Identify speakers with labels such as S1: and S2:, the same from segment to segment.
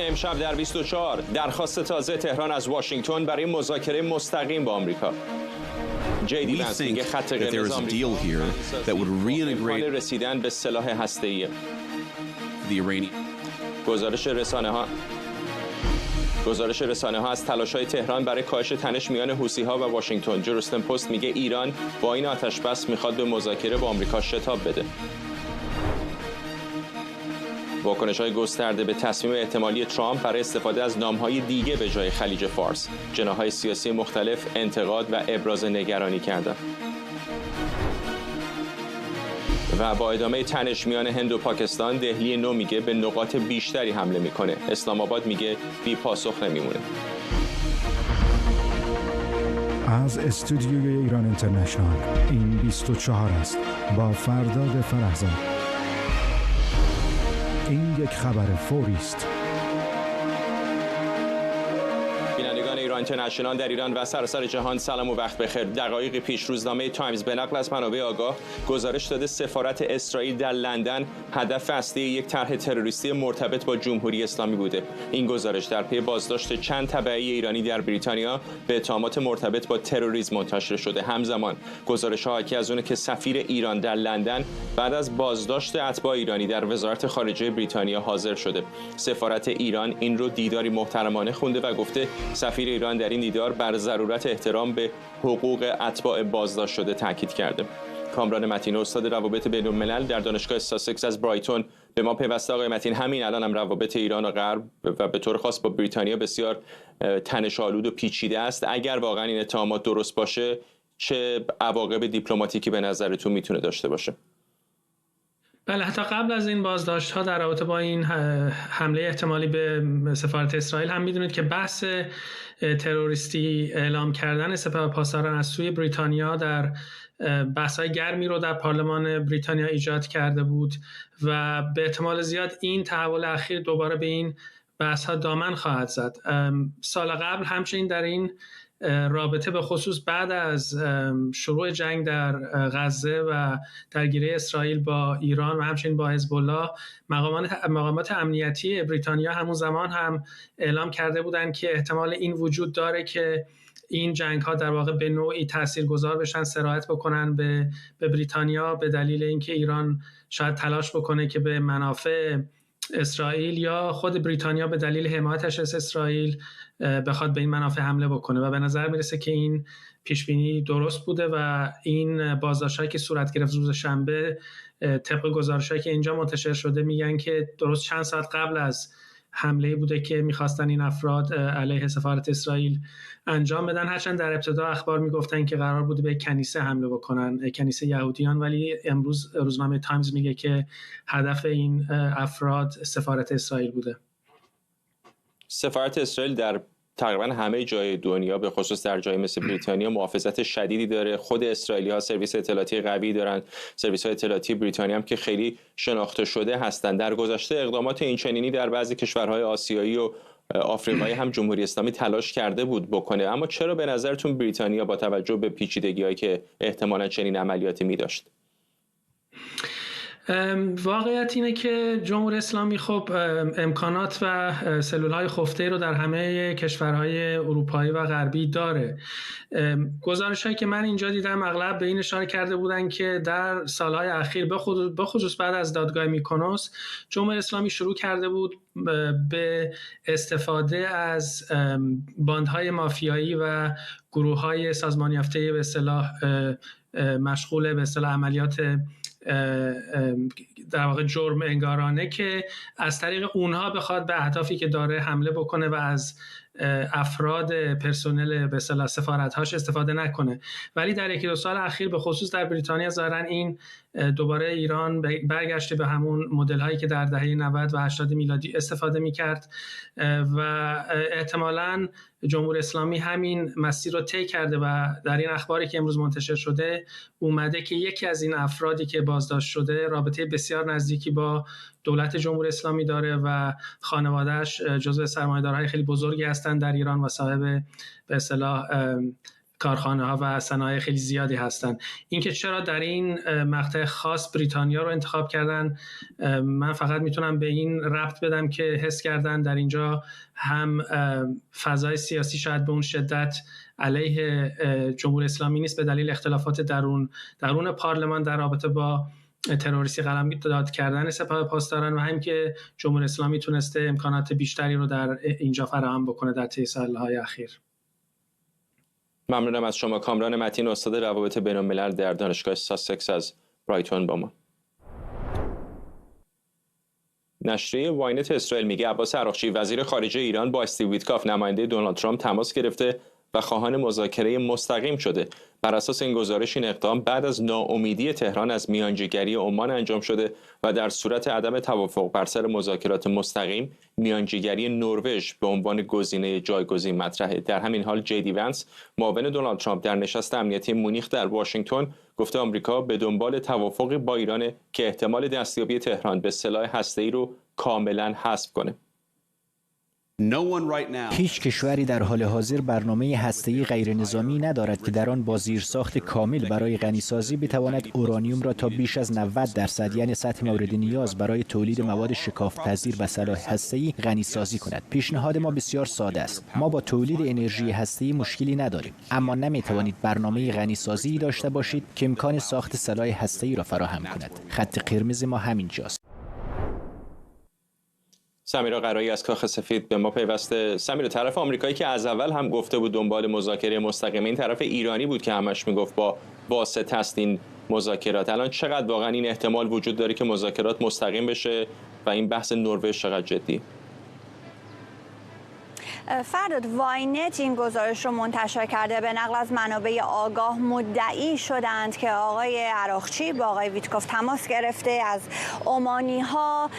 S1: امشب در 24 درخواست تازه تهران از واشنگتن برای مذاکره مستقیم با آمریکا. جیدی وانس میگه خط قرمز آمریکا رسیدن به سلاح هسته‌ای. گزارش رسانه ها از تلاش‌های تهران برای کاهش تنش میان حوثی‌ها و واشنگتن. جروستن پست میگه ایران با این آتش بس میخواد به مذاکره با آمریکا شتاب بده. واکنش‌های گسترده به تصمیم احتمالی ترامپ برای استفاده از نام‌های دیگه به جای خلیج فارس. جناح‌های سیاسی مختلف انتقاد و ابراز نگرانی کردند. و با ادامه تنش میان هند و پاکستان، دهلی نو میگه به نقاط بیشتری حمله میکنه. اسلام آباد میگه بی پاسخ نمیمونه.
S2: از استودیوی ایران اینترنشنال این 24 است با فرداد فرهزاد. این یک خبر فوری است.
S1: بینندگان ایران اینترنشنال در ایران و سراسر جهان سلام و وقت بخیر. دقایقی پیش روزنامه تایمز به نقل از منابع آگاه گزارش داده سفارت اسرائیل در لندن هدف اصلی یک طرح تروریستی مرتبط با جمهوری اسلامی بوده. این گزارش در پی بازداشت چند تبعی ایرانی در بریتانیا به اتهامات مرتبط با تروریسم منتشر شده. همزمان گزارش‌ها حاکی از اونه که سفیر ایران در لندن بعد از بازداشت اتباع ایرانی در وزارت خارجه بریتانیا حاضر شده. سفارت ایران این رو دیداری محترمانه خونده و گفته سفیر ایران در این دیدار بر ضرورت احترام به حقوق اتباع بازداشت شده تاکید کرده. کامران متین، استاد روابط بین‌الملل در دانشگاه ساسکس از برایتون به ما پیوسته. آقای متین، همین الان هم روابط ایران و غرب و به طور خاص با بریتانیا بسیار تنش‌آلود و پیچیده است. اگر واقعا این اتهامات درست باشه، چه عواقب دیپلماتیکی به نظرتون میتونه داشته باشه؟
S3: بله، حتی قبل از این بازداشت‌ها در رابطه با این حمله احتمالی به سفارت اسرائیل هم می‌دونید که بحث تروریستی اعلام کردن سپاه پاسداران از سوی بریتانیا در بحث‌های گرمی رو در پارلمان بریتانیا ایجاد کرده بود و به احتمال زیاد این تحول اخیر دوباره به این بحث‌ها دامن خواهد زد. سال قبل همچنین در این رابطه به خصوص بعد از شروع جنگ در غزه و درگیری اسرائیل با ایران و همچنین با حزب الله، مقامات امنیتی بریتانیا همون زمان هم اعلام کرده بودند که احتمال این وجود داره که این جنگ ها در واقع به نوعی تاثیرگذار بشن، سرایت بکنن به بریتانیا به دلیل اینکه ایران شاید تلاش بکنه که به منافع اسرائیل یا خود بریتانیا به دلیل حمایتش از اسرائیل بخواد به این منافع حمله بکنه و به نظر میرسه که این پیشبینی درست بوده و این بازداشت‌هایی که صورت گرفت روز شنبه طبق گزارش‌هایی که اینجا منتشر شده میگن که درست چند ساعت قبل از حمله بوده که میخواستن این افراد علیه سفارت اسرائیل انجام بدن. هرچند در ابتدا اخبار میگفتن که قرار بوده به کنیسه حمله بکنن، کنیسه یهودیان، ولی امروز روزنامه تایمز میگه که هدف این افراد سفارت اسرائیل بوده.
S1: سفارت اسرائیل در تقریبا همه جای دنیا به خصوص در جای مثل بریتانیا محافظت شدیدی داره. خود اسرائیلی‌ها سرویس اطلاعاتی قوی دارن. سرویس‌های اطلاعاتی بریتانیا هم که خیلی شناخته شده هستند. در گذشته اقدامات اینچنینی در بعضی کشورهای آسیایی و آفریقایی هم جمهوری اسلامی تلاش کرده بود بکنه، اما چرا به نظرتون بریتانیا با توجه به پیچیدگی‌هایی که احتمالاً چنین عملیاتی می‌داشت؟
S3: واقعیت اینه که جمهوری اسلامی خب امکانات و سلول‌های خفته رو در همه کشورهای اروپایی و غربی داره. گزارش‌هایی که من اینجا دیدم اغلب به این اشاره کرده بودن که در سالهای اخیر به خصوص بعد از دادگاه میکونوس جمهوری اسلامی شروع کرده بود به استفاده از باندهای مافیایی و گروه‌های سازمان یافته به اصطلاح مشغول به اصطلاح عملیات در واقع جرم انگارانه که از طریق اونها بخواد به اهدافی که داره حمله بکنه و از افراد پرسنل به اصطلاح سفارت‌هاش استفاده نکنه. ولی در یکی دو سال اخیر به خصوص در بریتانیا ظاهراً این دوباره ایران برگشته به همون مدل‌هایی که در دهه 90 و 80 میلادی استفاده می‌کرد و احتمالاً جمهوری اسلامی همین مسیر رو طی کرده و در این اخباری که امروز منتشر شده اومده که یکی از این افرادی که بازداشت شده رابطه بسیار نزدیکی با دولت جمهوری اسلامی داره و خانواده‌اش جزو سرمایه‌دارهای خیلی بزرگی هستند در ایران و صاحب به اصطلاح کارخانه ها و صنایع خیلی زیادی هستن. اینکه چرا در این مقطع خاص بریتانیا رو انتخاب کردن، من فقط میتونم به این ربط بدم که حس کردن در اینجا هم فضای سیاسی شاید به اون شدت علیه جمهوری اسلامی نیست به دلیل اختلافات درون پارلمان در رابطه با تروریستی قلمداد کردن سپاه پاسداران و هم که جمهوری اسلامی تونسته امکانات بیشتری رو در اینجا فراهم بکنه در طی سالهای اخیر.
S1: ممنونم از شما کامران متین، استاد روابط بین الملل در دانشگاه ساسکس از برایتون با ما. نشریه واینت اسرائیل میگه عباس عراقچی وزیر خارجه ایران با استیو ویتکاف نماینده دونالد ترامپ تماس گرفته و خواهان مذاکره مستقیم شده. بر اساس این گزارش این اقدام بعد از ناامیدی تهران از میانجیگری عمان انجام شده و در صورت عدم توافق بر سر مذاکرات مستقیم میانجیگری نروژ به عنوان گزینه جایگزین مطرحه. در همین حال جی دی ونس معاون دونالد ترامپ در نشست امنیتی مونیخ در واشنگتن گفته آمریکا به دنبال توافقی با ایران که احتمال دستیابی تهران به سلاح هسته‌ای رو کاملا حذف کنه.
S4: هیچ کشوری در حال حاضر برنامه هسته‌ای غیرنظامی ندارد که در آن با زیرساخت کامل برای غنیسازی بتواند اورانیوم را تا بیش از 90% یعنی سطح مورد نیاز برای تولید مواد شکاف‌پذیر و سلاح هسته‌ای غنیسازی کند. پیشنهاد ما بسیار ساده است. ما با تولید انرژی هسته‌ای مشکلی نداریم، اما نمی‌توانید برنامه غنیسازی داشته باشید که امکان ساخت سلاح هسته‌ای را فراهم کند. خط قرمز ما همینجاست.
S1: سمیرا قرایی از کاخ سفید به ما پیوسته. سمیرا، طرف آمریکایی که از اول هم گفته بود دنبال مذاکره مستقیم، این طرف ایرانی بود که همش میگفت با واسطه است این مذاکرات. الان چقدر واقعا این احتمال وجود داره که مذاکرات مستقیم بشه و این بحث نروژ چقدر جدی؟
S5: فرداد، واینت این گزارش رو منتشر کرده. به نقل از منابع آگاه مدعی شدند که آقای عراقچی با آقای ویتکوف تماس گرفته. از عمانی ها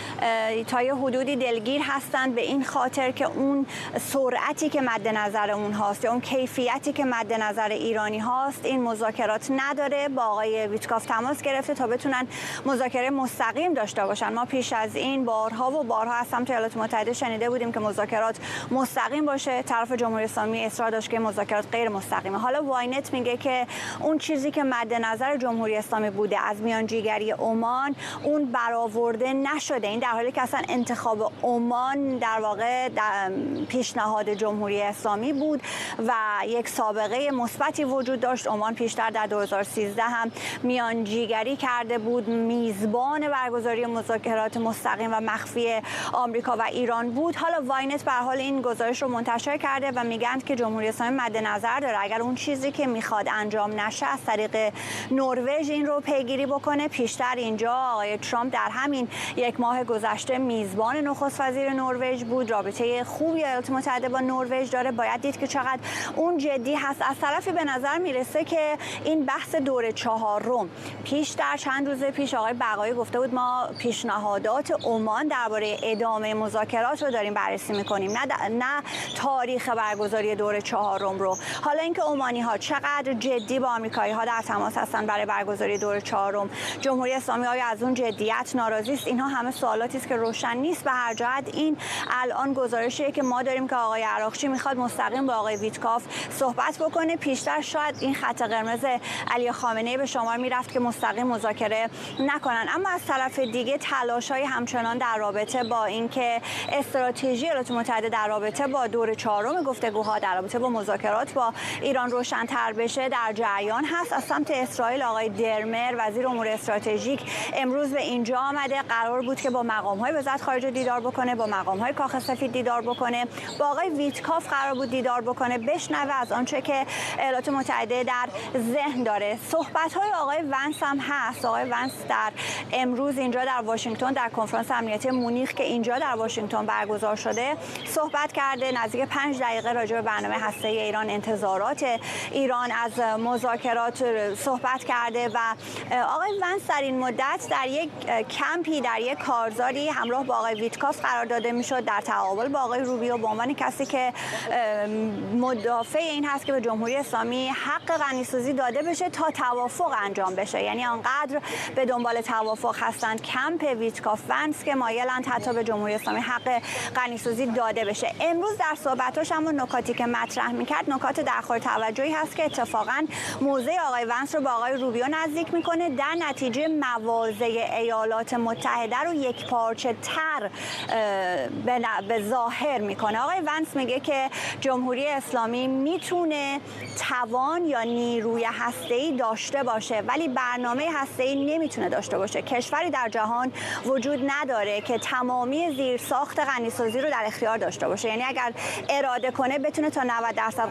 S5: تا یه حدودی دلگیر هستند به این خاطر که اون سرعتی که مد نظر اون هاست یا اون کیفیتی که مد نظر ایرانی هاست این مذاکرات نداره. با آقای ویتکوف تماس گرفته تا بتونن مذاکره مستقیم داشته باشن. ما پیش از این بارها و بارها از سمت ایالات متحده شنیده بودیم که مذاکرات مستقیم باشه. طرف جمهوری اسلامی اصرار داشت که مذاکرات غیر مستقیمه. حالا واینت میگه که اون چیزی که مد نظر جمهوری اسلامی بوده از میانجیگری عمان اون برآورده نشده. این در حالی که اصلا انتخاب عمان در واقع پیشنهاد جمهوری اسلامی بود و یک سابقه مثبتی وجود داشت. عمان پیشتر در 2013 هم میانجیگری کرده بود، میزبان برگزاری مذاکرات مستقیم و مخفی آمریکا و ایران بود. حالا واینت به حال این گزارش رو منتشر کرده و میگن که جمهوری اسلامی مد نظر داره اگر اون چیزی که میخواد انجام نشه از طریق نروژ این رو پیگیری بکنه. پیشتر اینجا آقای ترامپ در همین یک ماه گذشته میزبان نخست وزیر نروژ بود. رابطه خوبی ایالات متحده با نروژ داره. باید دید که چقدر اون جدی هست. از طرفی به نظر میرسه که این بحث دوره چهارم پیشتر چند روز پیش آقای بقایی گفته بود ما پیشنهادات عمان درباره ادامه مذاکرات رو داریم بررسی میکنیم، نه تاریخ برگزاری دوره چهارم رو. حالا اینکه عمانی ها چقدر جدی با آمریکایی ها در تماس هستن برای برگزاری دوره چهارم، جمهوری اسلامی آیا از اون جدیت ناراضی است، اینها همه سوالاتی است که روشن نیست. به هر جهت این الان گزارشیه که ما داریم که آقای عراقچی میخواد مستقیم با آقای ویتکاف صحبت بکنه. پیشتر شاید این خط قرمز علی خامنه‌ای به شمار میرفت که مستقیم مذاکره نکنن، اما از طرف دیگه تلاش‌های همچنان در رابطه با اینکه استراتژی ایالات متحده در رابطه با دور چهارم گفتگوها در رابطه با مذاکرات با ایران روشن‌تر بشه در جریان هست. از سمت اسرائیل آقای درمر وزیر امور استراتژیک امروز به اینجا آمده. قرار بود که با مقام‌های وزارت خارجه دیدار بکنه، با مقام‌های کاخ سفید دیدار بکنه، با آقای ویتکاف قرار بود دیدار بکنه، بشنوه از آنچه که ایالات متحده در ذهن داره. صحبت‌های آقای ونس هم هست. آقای ونس در امروز اینجا در واشنگتن در کنفرانس امنیتی مونیخ که اینجا در واشنگتن برگزار شده صحبت کرده. نزدیک 5 دقیقه راجع به برنامه هسته‌ای ایران، انتظارات ایران از مذاکرات صحبت کرده و آقای ونس در این مدت در یک کمپی، در یک کارزاری همراه با آقای ویتکاف قرار داده میشد در تقابل با آقای روبیو به عنوان کسی که مدافع این هست که به جمهوری اسلامی حق غنیسازی داده بشه تا توافق انجام بشه. یعنی آنقدر به دنبال توافق هستند کمپ ویتکاف ونس که مایلند حتی به جمهوری اسلامی حق غنیسازی داده بشه. امروز در صحبتاش اما نکاتی که مطرح میکرد نکات درخور توجهی هست که اتفاقا موضع آقای ونس رو با آقای روبیو نزدیک میکنه، در نتیجه مواضع ایالات متحده رو یک پارچه تر به ظاهر میکنه. آقای ونس میگه که جمهوری اسلامی میتونه توان یا نیروی هسته‌ای داشته باشه ولی برنامه هسته‌ای نمیتونه داشته باشه. کشوری در جهان وجود نداره که تمامی زیرساخت غنیسازی رو در اختیار داشته باشه، یعنی اگر اراده کنه بتونه تا 90%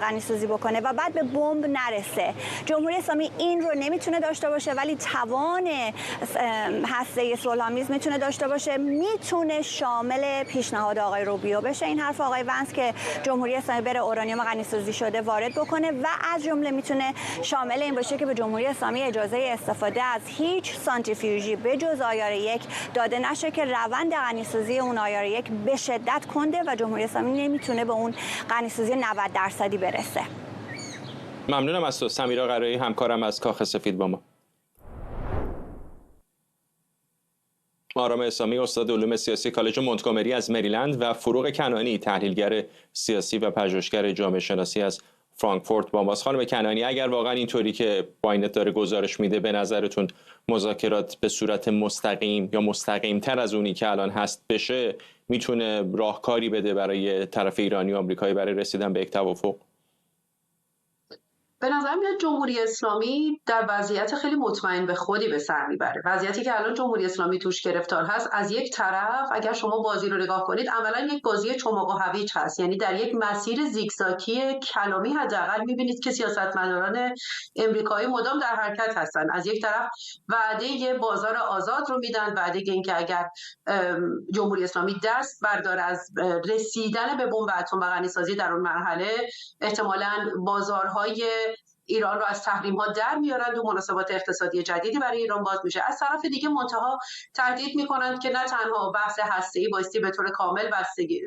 S5: غنیسازی بکنه و بعد به بمب نرسه. جمهوری اسلامی این رو نمیتونه داشته باشه ولی توان هسته‌ای صلح‌آمیز میتونه داشته باشه. میتونه شامل پیشنهاد آقای روبیو بشه این حرف آقای ونس که جمهوری اسلامی بره اورانیوم غنیسازی شده وارد بکنه و از جمله میتونه شامل این باشه که به جمهوری اسلامی اجازه استفاده از هیچ سانتریفیوژی به جز آیار 1 داده نشه که روند غنیسازی اون آیار 1 به شدت کنده و جمهوری اسلامی نمیتونه به اون غنیسازی 90% برسه.
S1: ممنونم از تو سمیرا قرایی، همکارم از کاخ سفید با ما. آرام اسلامی استاد علوم سیاسی کالج مونتگومری از مریلند و فروغ کنانی تحلیلگر سیاسی و پژوهشگر جامعه شناسی از فرانکفورت با ماست. خانم کنانی، اگر واقعا اینطوری که باینت داره گزارش میده به نظرتون مذاکرات به صورت مستقیم یا مستقیم‌تر از اونی که الان هست بشه، میتونه راهکاری بده برای طرف ایرانی و آمریکایی برای رسیدن به یک توافق؟
S6: به نظر میاد جمهوری اسلامی در وضعیت خیلی مطمئن به خودی به سر میبره. وضعیتی که الان جمهوری اسلامی توش گرفتار هست، از یک طرف اگر شما بازی رو نگاه کنید عملا یک بازی چماق و هویج هست، یعنی در یک مسیر زیگزاگی کلامی حداقل میبینید که سیاستمداران امریکایی مدام در حرکت هستن. از یک طرف وعده یه بازار آزاد رو میدن، وعده اینکه اگر جمهوری اسلامی دست برداره از رسیدن به بمب اتم و غنیسازی در اون مرحله، احتمالاً بازارهای ایران رو از تحریم‌ها در میارند و مناسبات اقتصادی جدیدی برای ایران باز میشه. از طرف دیگه منتها تهدید میکنند که نه تنها بحث هسته‌ای بایستی به طور کامل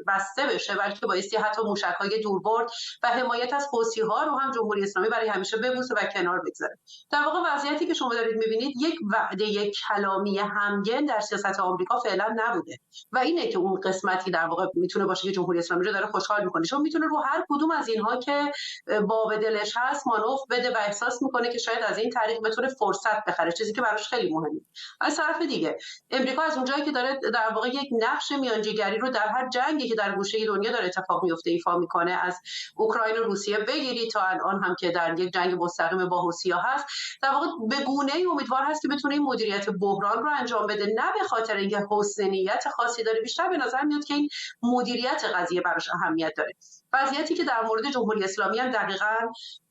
S6: بسته بشه، بلکه بایستی حتی موشک‌های دوربرد و حمایت از حوثی‌ها رو هم جمهوری اسلامی برای همیشه ببوسه و کنار بگذاره. در واقع وضعیتی که شما دارید میبینید یک وعده یک کلامی همگن در سیاست آمریکا فعلا نبوده و اینه که اون قسمتی در واقع میتونه باشه که جمهوری اسلامی رو داره خوشحال میکنه، چون میتونه رو هر کدوم از اینها که باب دلش هست مانور بده و احساس میکنه که شاید از این طریق بتونه فرصت بخره، چیزی که براش خیلی مهمه. از طرف دیگه امریکا از اونجایی که داره در واقع یک نقش میانجیگری رو در هر جنگی که در گوشه دنیا داره اتفاق میفته ایفا میکنه، از اوکراین و روسیه بگیری تا الان هم که در یک جنگ مستقیم با حوثی‌ها هست، در واقع به گونه‌ای امیدوار هست که بتونه این مدیریت بحران رو انجام بده، نه به خاطر اینکه حسن نیت خاصی داره، بیشتر به نظر میاد که این مدیریت قضیه براش اهمیت داره. وضعیتی که در مورد جمهوری اسلامی هم دقیقاً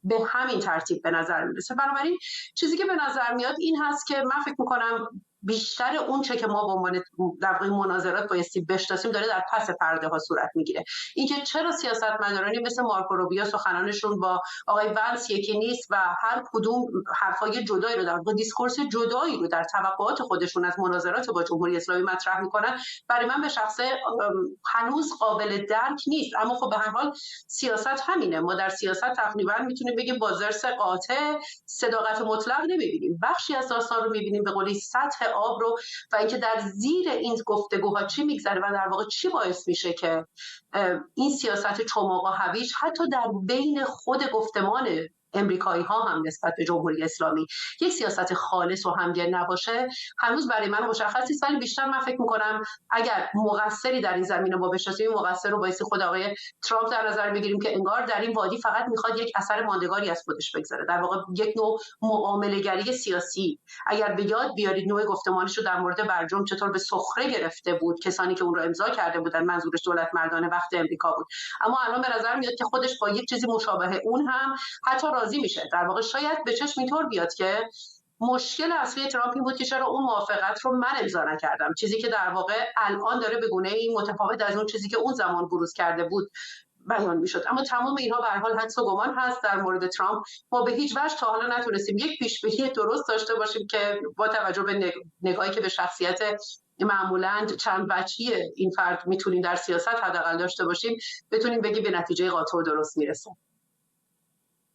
S6: به همین ترتیب به نظر میرسه. بنابراین چیزی که به نظر میاد این هست که من فکر میکنم بیشتر اون چه که ما به عنوان در واقع مناظرات بایستی بشناسیم داره در پس پرده ها صورت میگیره. اینکه چرا سیاستمدارانی مثل مارکو روبیو سخنانشون با آقای ونس یکی نیست و هر کدوم حرفای جدایی رو در واقع دیسکورس جدایی رو در توقعات خودشون از مناظرات با جمهوری اسلامی مطرح میکنن، برای من به شخصه هنوز قابل درک نیست. اما خب به هر حال سیاست همینه. ما در سیاست تقریبا میتونیم بگیم با ضرس قاطع صداقت مطلق نمیبینیم، بخشی از داستان رو میبینیم به قولی سطح آب رو و اینکه در زیر این گفتگوها چی میگذره و در واقع چی باعث میشه که این سیاست چماق و هویج حتی در بین خود گفتمان امریکایی ها هم نسبت به جمهوری اسلامی یک سیاست خالص و همگن نباشه، هنوز برای من مشخص نیست. ولی بیشتر من فکر میکنم اگر مقصری در این زمینه ما بشناسیم، مقصر رو بایستی خود آقای ترامپ در نظر بگیریم که انگار در این وادی فقط میخواد یک اثر ماندگاری از خودش بگذاره، در واقع یک نوع معامله‌گری سیاسی. اگر به یاد بیارید نوع گفتمانش رو در مورد برجام چطور به سخره گرفته بود کسانی که اون رو امضا کرده بودن، منظورش دولت مردان وقت امریکا بود، اما الان به نظر میاد که خودش با یک چیزی مشابه اون هم حتی راضی میشه. در واقع شاید به چشم اینطور بیاد که مشکل اصلی ترامپ این بود که چرا اون موافقت رو من امضا نکردم، چیزی که در واقع الان داره به گونه‌ای متفاوت از اون چیزی که اون زمان بروز کرده بود بیان میشد. اما تمام اینها به هر حال حدس و گمان هست در مورد ترامپ. ما به هیچ وجه تا حالا نتونستیم یک پیش‌بینی درست داشته باشیم که با توجه به نگاهی که به شخصیت معمولاً چند وجهی این فرد میتونیم در سیاست حداقل داشته باشیم، بتونیم بگیم به نتیجه قاطع و درست میرسه.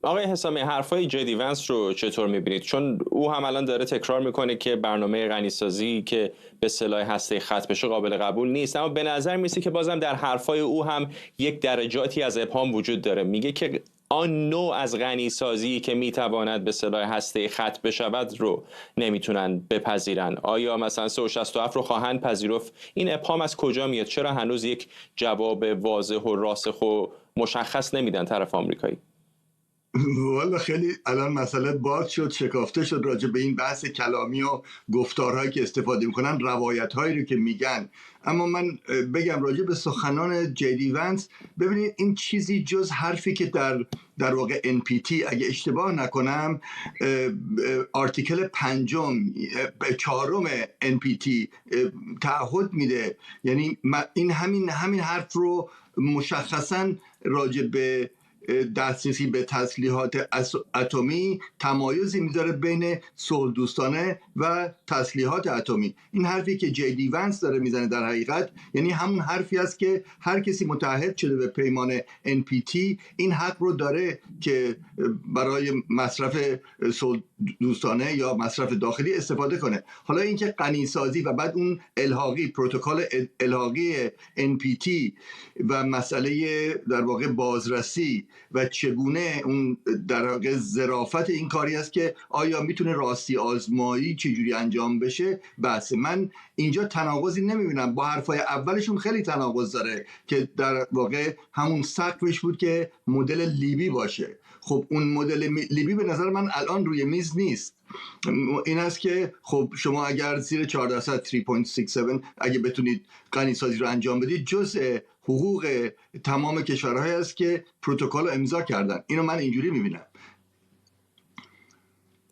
S1: آقای حسامی، حرفای جدی ونس رو چطور میبینید؟ چون او هم الان داره تکرار میکنه که برنامه غنیسازی که به سلاح هسته ختم بشه قابل قبول نیست، اما به نظر میرسه که بازم در حرفای او هم یک درجاتی از ابهام وجود داره. میگه که آن نوع از غنیسازی که میتواند به سلاح هسته ختم بشود رو نمیتونن بپذیرن. آیا مثلا 367 رو خواهند پذیرفت؟ این ابهام از کجا میاد؟ چرا هنوز یک جواب واضح و راسخ و مشخص نمیدن طرف آمریکایی؟
S7: والا خیلی الان مسئله باز شد، شکافته شد راجع به این بحث کلامی و گفتارهایی که استفاده میکنن، روایتهایی رو که میگن. اما من بگم راجع به سخنان جدی ونس، ببینید این چیزی جز حرفی که در واقع NPT اگه اشتباه نکنم آرتیکل 4 NPT تعهد میده، یعنی این همین حرف رو مشخصا راجع به دسترسی به تسلیحات اتمی تمایزی میذاره بین صلح دوستانه و تسلیحات اتمی. این حرفی که جی ونس داره میزنه در حقیقت یعنی همون حرفی است که هر کسی متعهد شده به پیمان NPT این حق رو داره که برای مصرف صلح دوستانه یا مصرف داخلی استفاده کنه. حالا اینکه غنیسازی و بعد اون الحاقی پروتکل الحاقی NPT و مسئله در واقع بازرسی و چگونه اون در واقع ظرافت این کاری است که آیا میتونه راستی آزمایی چجوری انجام بشه، بس من اینجا تناقضی نمیبینم. با حرفای اولشون خیلی تناقض داره که در واقع همون سقفش بود که مدل لیبی باشه. خب اون مدل لیبی به نظر من الان روی میز نیست. این است که خب شما اگر زیر 4% 3.67 اگه بتونید غنیسازی رو انجام بدید، جزء حقوق تمام کشورهایی است که پروتکل رو امضا کردن. اینو من اینجوری میبینم.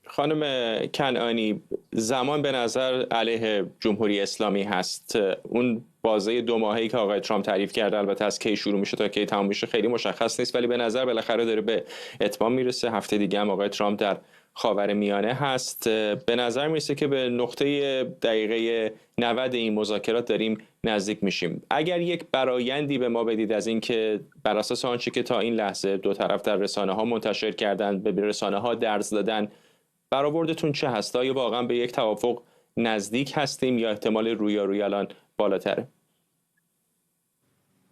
S1: خانم کنعانی، زمان به نظر علیه جمهوری اسلامی هست. اون بازه 2 ماهه‌ای که آقای ترامپ تعریف کرده، البته از کی شروع میشه تا کی تمام میشه خیلی مشخص نیست، ولی به نظر بالاخره داره به اتمام میرسه. هفته دیگه هم آقای ترامپ در خاورمیانه هست. به نظر میرسه که به نقطه دقیقه 90 این مذاکرات داریم نزدیک میشیم. اگر یک برایندی به ما بدید از این که بر اساس آنچه که تا این لحظه دو طرف در رسانه‌ها منتشر کردن، به رسانه‌ها درز دادن، برآوردتون چه هست؟ آیا واقعا به یک توافق نزدیک هستیم یا احتمال رویارویی الان بالاتره؟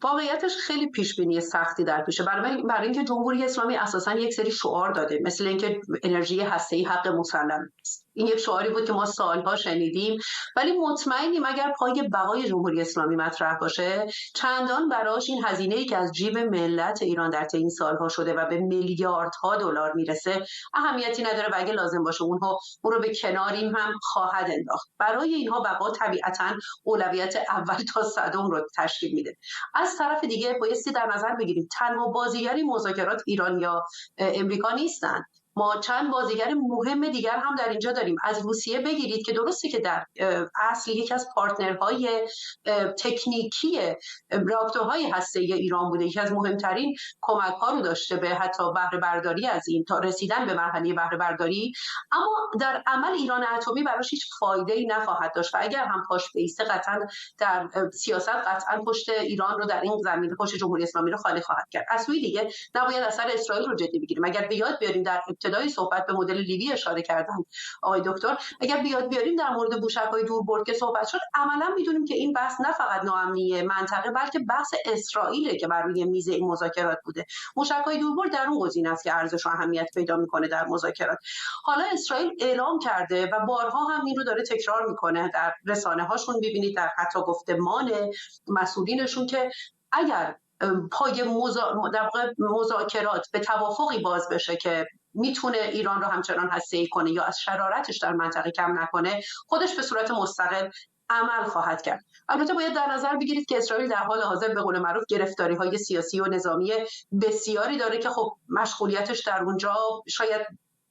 S6: واقعیتش خیلی پیشبینی سختی در پیشه، برای اینکه جمهوری اسلامی اساساً یک سری شعار داده، مثل اینکه انرژی هسته‌ای حق مسلم است. این یک شعاری بود که ما سالها شنیدیم، ولی مطمئنیم اگر پای بقای جمهوری اسلامی مطرح باشه، چندان براش این هزینه‌ای که از جیب ملت ایران در طی این سالها شده و به میلیاردها دلار میرسه اهمیتی نداره و اگه لازم باشه اون رو به کناریم هم خواهد انداخت. برای اینها بقا طبیعتاً اولویت اول تا صدم رو تشکیل میده. از طرف دیگه بایستی در نظر بگیریم تنها بازیگری مذاکرات ایران یا امریکا نیستن. ما چند بازیگر مهم دیگر هم در اینجا داریم. از روسیه بگیرید که درسته که در اصل یکی از پارتنرهای تکنیکی رابطه‌های هسته‌ای ایران بوده، یکی از مهمترین کمک‌ها رو داشته به حتی بهره برداری از این تا رسیدن به مرحله بهره برداری، اما در عمل ایران اتمی براش هیچ فایده‌ای نخواهد داشت و اگر هم پاش بیسته قطعاً در سیاست قطعاً پشت ایران رو در این زمینه پشت جمهوری اسلامی رو خالی خواهد کرد. از سوی دیگه نباید اثر اسرائیل رو جدی بگیریم. اگر به یاد بیاریم در ابتدای صحبت به مدل لیبی اشاره کردن آقای دکتر، اگر بیاد بیاریم در مورد موشک‌های دوربرد که صحبت شد، عملاً می‌دونیم که این بحث نه فقط ناامنی منطقه بلکه بحث اسرائیل که بر روی میز این مذاکرات بوده. موشک‌های دوربرد در اون گزینه است که ارزش و اهمیت پیدا می‌کنه در مذاکرات. حالا اسرائیل اعلام کرده و بارها هم این رو داره تکرار می‌کنه در رسانه‌هاشون، ببینید در حتی گفتمان مسئولینشون که اگر پای مذاکرات به توافقی باز بشه که میتونه ایران رو همچنان هسته‌ای کنه یا از شرارتش در منطقه کم نکنه، خودش به صورت مستقل عمل خواهد کرد. البته باید در نظر بگیرید که اسرائیل در حال حاضر به قول معروف گرفتاری‌های سیاسی و نظامی بسیاری داره که خب مشغولیتش در اونجا شاید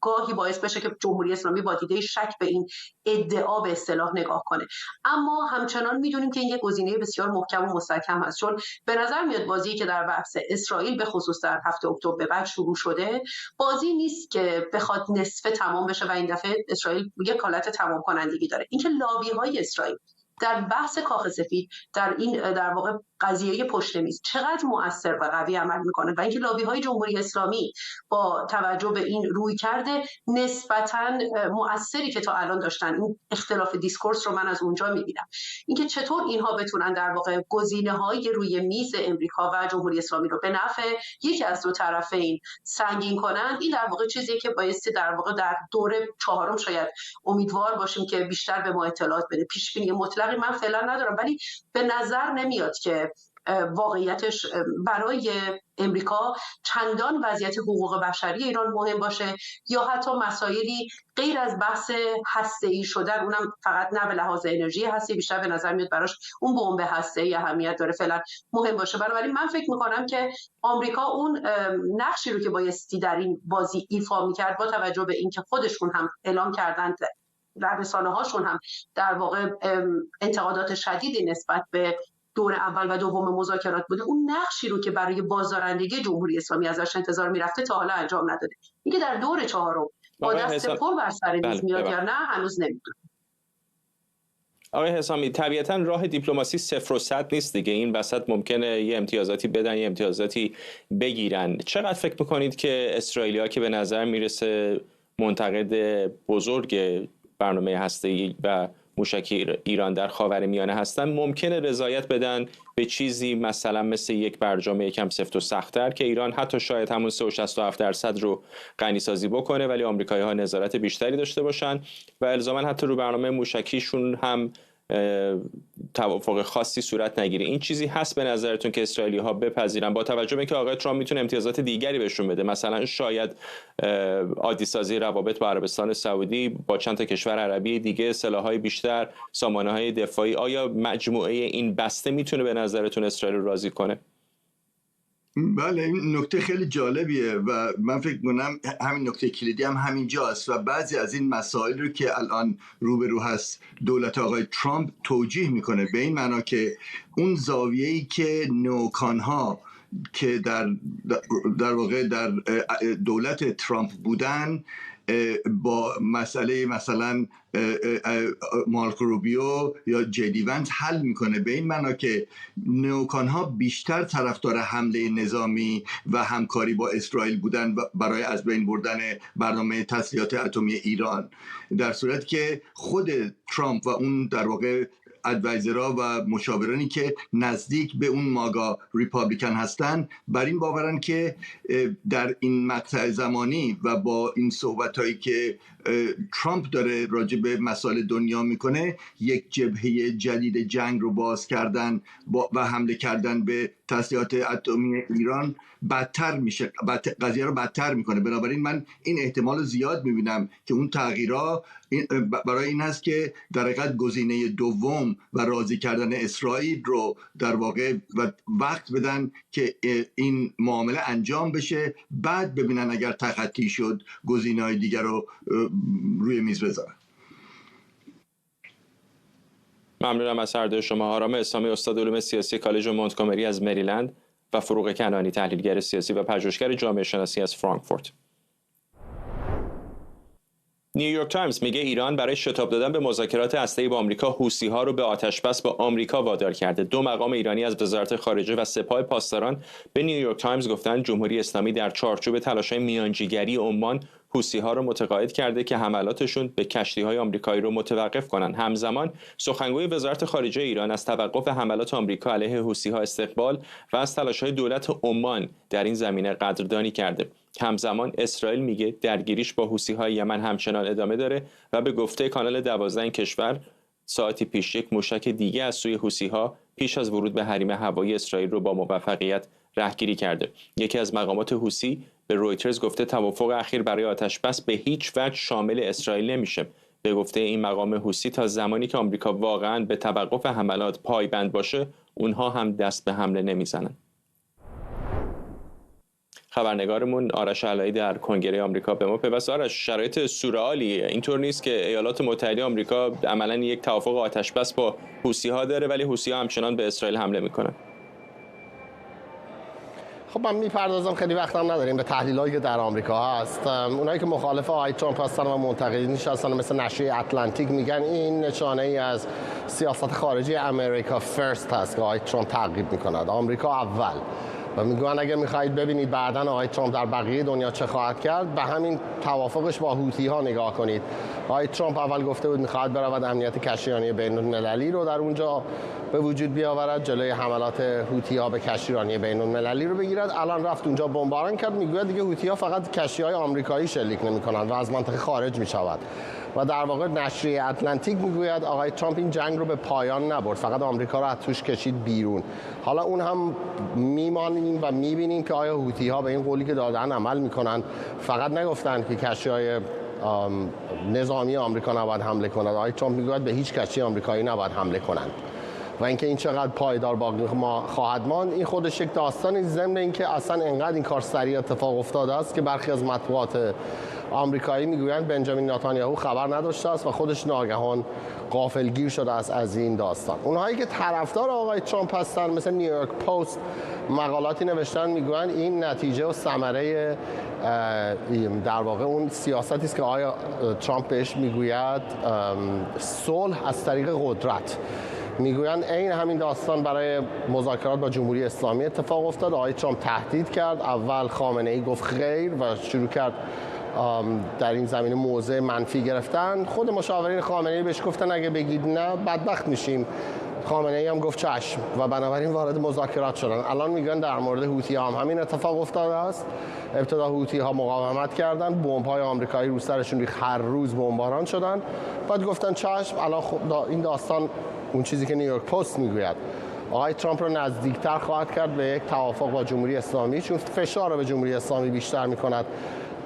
S6: گاهی باعث بشه که جمهوری اسلامی با دیده شک به این ادعا به اصطلاح نگاه کنه. اما همچنان میدونیم که این یک گزینه بسیار محکم و مستحکم هست، چون به نظر میاد بازی که در بحث اسرائیل به خصوص در هفته اکتبر به بعد شروع شده بازی نیست که بخواد نصفه تمام بشه و این دفعه اسرائیل یک حالت تمام کنندگی داره. اینکه لابی‌های اسرائیل در بحث کاخ سفید در این در واقع قضیه پشت میز چقدر مؤثر و قوی عمل میکنه و اینکه لابی‌های جمهوری اسلامی با توجه به این رویکرد نسبتاً مؤثری که تا الان داشتن، این اختلاف دیسکورس رو من از اونجا میبینم، اینکه چطور اینها بتونن در واقع گزینه‌های روی میز امریکا و جمهوری اسلامی رو به نفع یکی از دو طرفین سنگین کنن، این در واقع چیزیه که بایستی در واقع در دوره چهارم شاید امیدوار باشیم که بیشتر به ما اطلاعات بده. پیش بینی مطلقی من فعلا ندارم، ولی به نظر نمیاد که واقعیتش برای امریکا چندان وضعیت حقوق بشری ایران مهم باشه یا حتی مسائلی غیر از بحث هسته‌ای شدن، اونم فقط نه به لحاظ انرژی هسته، بیشتر به نظر میاد براش اون بمب هسته‌ای اهمیت داره فعلا مهم باشه. بنابراین من فکر میکنم که آمریکا اون نقشی رو که بایستی در این بازی ایفا میکرد، با توجه به اینکه خودشون هم اعلام کردن در رسانه‌هاشون هم در واقع انتقادات شدیدی نسبت به دور اول و دوم مذاکرات بوده، اون نقشی رو که برای بازدارندگی جمهوری اسلامی ازش انتظار میرفته تا حالا انجام نداده. اینکه در دور چهارم با دست پر بر سر میز میاد یا نه هنوز نمیدونم.
S1: آقای حسامی، طبیعتا راه دیپلماسی 0 و 100 نیست دیگه، این وسط ممکنه یه امتیازاتی بدن یه امتیازاتی بگیرن. چقدر فکر میکنید که اسرائیلی‌ها که به نظر میرسه منتقد بزرگ برنامه هسته‌ای و موشکی ایران در خاورمیانه هستن ممکنه رضایت بدن به چیزی مثلا مثل یک برجام یکم سفت و سخت‌تر که ایران حتی شاید همون 3.67% رو غنی‌سازی بکنه ولی آمریکایی‌ها نظارت بیشتری داشته باشن و الزاما حتی رو برنامه موشکیشون هم توافق خاصی صورت نگیره؟ این چیزی هست به نظرتون که اسرائیلی‌ها بپذیرن با توجه به اینکه آقای ترامپ میتونه امتیازات دیگری بهشون بده، مثلا شاید عادی سازی روابط با عربستان سعودی، با چند تا کشور عربی دیگه، سلاح‌های بیشتر، سامانه‌های دفاعی؟ آیا مجموعه این بسته میتونه به نظرتون اسرائیل رو راضی کنه؟
S7: بله، این نکته خیلی جالبیه و من فکر می‌کنم همین نکته کلیدی هم همینجاست و بعضی از این مسائل رو که الان روبرو هست دولت آقای ترامپ توجیه میکنه به این معنا که اون زاویه‌ای که نوکانها که در واقع در دولت ترامپ بودن با مسئله مثلا مارکو روبیو یا جدی ونس حل میکنه، به این معنا که نوکانها بیشتر طرفدار حمله نظامی و همکاری با اسرائیل بودن برای از بین بردن برنامه تسلیحات اتمی ایران، در صورتی که خود ترامپ و اون در واقع ادوایزرها و مشاورانی که نزدیک به اون ماگا ریپابلیکن هستن بر این باورن که در این مقطع زمانی و با این صحبتایی که ترامپ داره راجع به مسائل دنیا میکنه یک جبهه جدید جنگ رو باز کردن و حمله کردن به تسلیحات اتمی ایران بدتر میشه، قضیه رو بدتر میکنه. بنابراین من این احتمال زیاد میبینم که اون تغییرها برای این هست که در حقیقت گزینه دوم و راضی کردن اسرائیل رو در واقع وقت بدن که این معامله انجام بشه، بعد ببینن اگر تخطی شد گزینه‌های دیگر رو روی میز بذارن.
S1: ممنونم از هر دو شما. آرام اسلامی، استاد علوم سیاسی کالج مونتگومری از مریلند و فروغ کنانی، تحلیلگر سیاسی و پژوهشگر جامعه شناسی از فرانکفورت. نیویورک تایمز میگه ایران برای شتاب دادن به مذاکرات هسته‌ای با آمریکا حوثی‌ها رو به آتش‌بس با آمریکا وادار کرده. 2 مقام ایرانی از وزارت خارجه و سپاه پاسداران به نیویورک تایمز گفتند جمهوری اسلامی در چارچوب تلاش‌های میانجیگری عمان حوثی‌ها رو متقاعد کرده که حملاتشون به کشتی‌های آمریکایی رو متوقف کنند. همزمان سخنگوی وزارت خارجه ایران از توقف حملات آمریکا علیه حوثی‌ها استقبال و از تلاش‌های دولت عمان در این زمینه قدردانی کرده. همزمان اسرائیل میگه درگیریش با حوثی‌های یمن همچنان ادامه داره و به گفته کانال 12 این کشور ساعتی پیش یک موشک دیگه از سوی حوثی‌ها پیش از ورود به حریم هوایی اسرائیل رو با موفقیت رهگیری کرده. یکی از مقامات حوثی به رویترز گفته توافق اخیر برای آتش‌بس به هیچ وجه شامل اسرائیل نمیشه. به گفته این مقام حوثی تا زمانی که آمریکا واقعاً به توقف حملات پایبند باشه اونها هم دست به حمله نمیزنن. خبرنگارمون آرش علایی در کنگره آمریکا به ما پیوست. آرش، شرایط سورئالیه، اینطور نیست که ایالات متحده آمریکا عملاً یک توافق آتش‌بس با حوثی‌ها داره ولی حوثی‌ها همچنان به اسرائیل حمله میکنن.
S8: خب من میپردازم، خیلی وقتم نداریم به تحلیلایی که در آمریکا هست. اونایی که مخالف آقای ترامپ هستن و منتقدینش هستن مثل نشریه اتلانتیک میگن این نشانه ای از سیاست خارجی امریکا فرست هست که آقای ترامپ تعقیب میکند، آمریکا اول. و میگن اگر میخواهید ببینید بعداً آقای ترامپ در بقیه دنیا چه خواهد کرد، به همین توافقش با حوثی ها نگاه کنید. آقای ترامپ اول گفته بود میخواهد برود امنیت کشتیرانی بین‌المللی رو در اونجا به وجود بیاورد، جلوی حملات حوثی ها به کشتیرانی بین‌المللی رو بگیرد. الان رفت اونجا بمباران کرد، میگوید دیگه حوثی ها فقط کشتی‌های آمریکایی شلیک نمی‌کنند و از منطقه خارج میشود. و در واقع نشریه اتلانتیک میگوید آقای ترامپ این جنگ رو به پایان نبرد، فقط آمریکا رو از توش کشید بیرون. حالا اون هم میمانیم و میبینیم که آیا حوثی ها به این قولی که دادن عمل میکنن. فقط نگفتن که کشتی‌های نظامی آمریکا نباید حمله کنند، آقای ترامپ میگوید به هیچ کشتی آمریکایی نباید حمله کنند. و اینکه این چقدر پایدار باقی خواهد ماند، این خودش یک داستانی، ضمن اینکه اصلا انقدر این کار سریع اتفاق افتاده است که برخی از مطبوعات آمریکایی میگویند بنجامین نتانیاهو خبر نداشته است و خودش ناگهان غافلگیر شده است از این داستان. اونهایی که طرفدار آقای ترامپ هستن مثل نیویورک پست مقالاتی نوشتن، میگویند این نتیجه و ثمره در واقع اون سیاستی است که آقای ترامپ بهش میگوید صلح از طریق قدرت. میگویند این همین داستان برای مذاکرات با جمهوری اسلامی اتفاق افتاد. آقای ترامپ تهدید کرد، اول خامنه‌ای گفت خیر و شروع کرد در این زمینه موضع منفی گرفتن. خود مشاورین خامنه‌ای بهش گفتن اگه بگید نه بدبخت میشیم. خامنه‌ای هم گفت چشم و بنابراین وارد مذاکرات شدن. الان میگن در مورد حوثی هم همین اتفاق افتاده است. ابتدا حوثی ها مقاومت کردن، بمب‌های آمریکایی رو سرشون ریخت، هر روز بمباران شدن. بعد گفتن چشم. الان این داستان اون چیزی که نیویورک پست میگوید آقای ترامپ رو نزدیکتر خواهد کرد به یک توافق با جمهوری اسلامی، چون فشار رو به جمهوری اسلامی بیشتر میکند.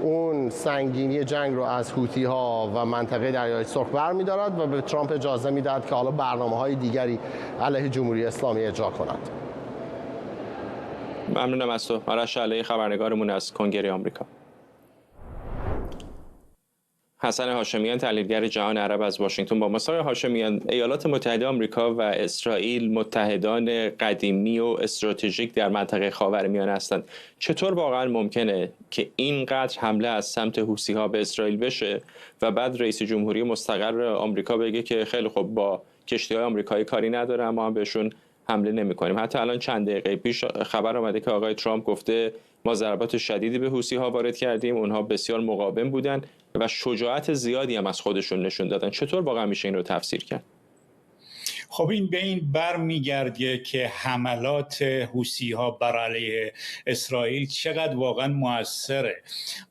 S8: اون سنگینی جنگ رو از حوثی ها و منطقه دریای سرخ برمی‌دارد و به ترامپ اجازه میدهد که حالا برنامه‌های دیگری علیه جمهوری اسلامی اجرا کند.
S1: ممنونم از تو. آرش علی، خبرنگارمون از کنگره آمریکا. حسن هاشمیان، تحلیلگر جهان عرب از واشنگتن با ما. آقای هاشمیان، ایالات متحده آمریکا و اسرائیل متحدان قدیمی و استراتژیک در منطقه خاورمیانه هستند. چطور واقعا ممکنه که اینقدر حمله از سمت حوثی‌ها به اسرائیل بشه و بعد رئیس جمهوری مستقر آمریکا بگه که خیلی خوب با کشتی‌های آمریکایی کاری نداره اما هم بهشون حمله نمی‌کنیم؟ حتی الان چند دقیقه پیش خبر اومده که آقای ترامپ گفته ما ضربات شدیدی به حوثی‌ها وارد کردیم، اونها بسیار مقاوم بودن و شجاعت زیادی هم از خودشون نشون دادن. چطور واقعا میشه این رو تفسیر کرد؟
S9: خب این به این برمیگرده که حملات حوثی‌ها بر علیه اسرائیل چقدر واقعا موثره.